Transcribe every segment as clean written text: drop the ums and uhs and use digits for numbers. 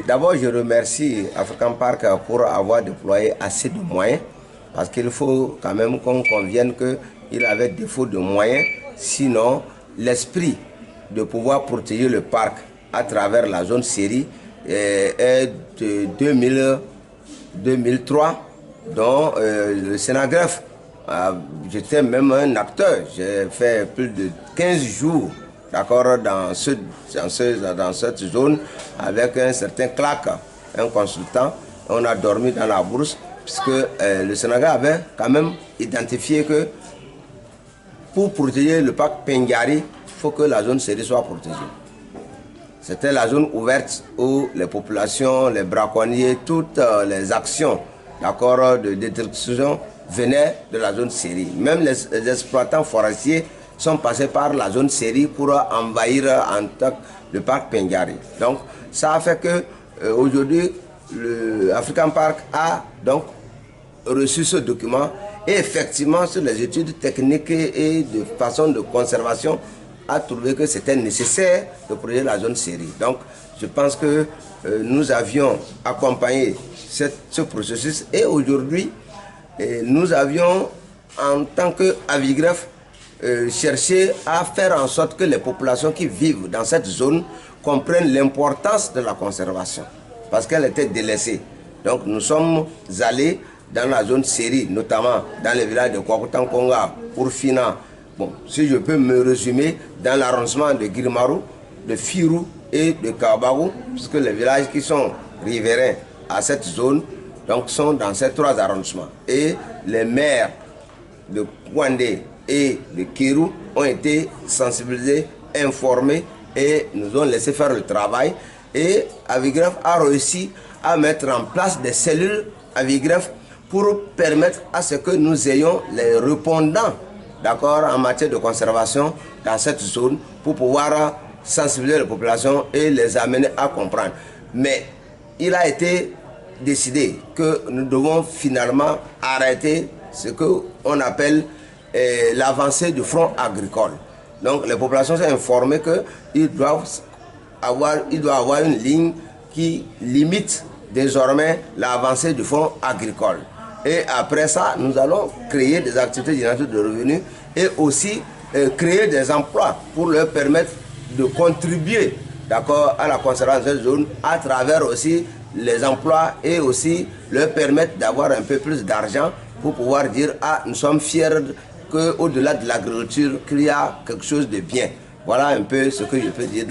D'abord, je remercie African Park pour avoir déployé assez de moyens, parce qu'il faut quand même qu'on convienne qu'il avait défaut de moyens, sinon l'esprit de pouvoir protéger le parc à travers la zone série est de 2003, dont le Sénagreffe, j'étais même un acteur, j'ai fait plus de 15 jours d'accord, dans cette zone avec un certain Clark, un consultant. On a dormi dans la bourse puisque le Sénégal avait quand même identifié que pour protéger le parc Pendiari, il faut que la zone série soit protégée. C'était la zone ouverte où les populations, les braconniers, toutes les actions de détruction venaient de la zone série. Même les exploitants forestiers sont passés par la zone série pour envahir le parc Pendiari. Donc ça a fait que aujourd'hui le African Park a donc reçu ce document et effectivement sur les études techniques et de façon de conservation a trouvé que c'était nécessaire de protéger la zone série. Donc je pense que nous avions accompagné ce processus et aujourd'hui nous avions en tant qu'Avigreffe chercher à faire en sorte que les populations qui vivent dans cette zone comprennent l'importance de la conservation, parce qu'elle était délaissée. Donc nous sommes allés dans la zone série, notamment dans les villages de Kwakutankonga, Urfina. Bon, si je peux me résumer, dans l'arrondissement de Girimaru, de Firou et de Kabaru, puisque les villages qui sont riverains à cette zone donc, sont dans ces trois arrondissements. Et les maires de Kwandé et de Kirou ont été sensibilisés, informés et nous ont laissé faire le travail. Et Avigreffe a réussi à mettre en place des cellules Avigreffe pour permettre à ce que nous ayons les répondants en matière de conservation dans cette zone pour pouvoir sensibiliser les populations et les amener à comprendre. Mais il a été décidé que nous devons finalement arrêter ce qu'on appelle l'avancée du front agricole. Donc les populations sont informées qu'il doit avoir une ligne qui limite désormais l'avancée du front agricole. Et après ça, nous allons créer des activités génératrices de revenus et aussi créer des emplois pour leur permettre de contribuer à la conservation de cette zone à travers aussi les emplois et aussi leur permettre d'avoir un peu plus d'argent pour pouvoir dire « Ah, nous sommes fiers qu'au-delà de l'agriculture, qu'il y a quelque chose de bien ». Voilà un peu ce que je peux dire.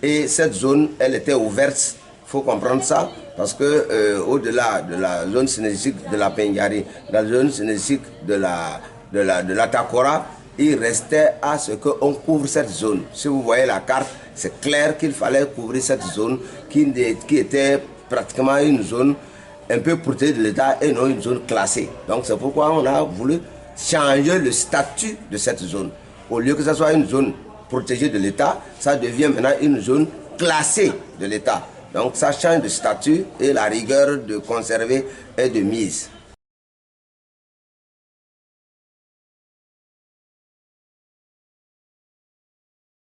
Et cette zone, elle était ouverte, il faut comprendre ça, parce que au-delà de la zone synergique de la Pendiari, la zone synergique de la Takora, il restait à ce qu'on couvre cette zone. Si vous voyez la carte, c'est clair qu'il fallait couvrir cette zone qui était pratiquement une zone un peu protégée de l'État et non une zone classée. Donc c'est pourquoi on a voulu changer le statut de cette zone. Au lieu que ce soit une zone protégée de l'État, ça devient maintenant une zone classée de l'État. Donc ça change de statut et la rigueur de conserver est de mise.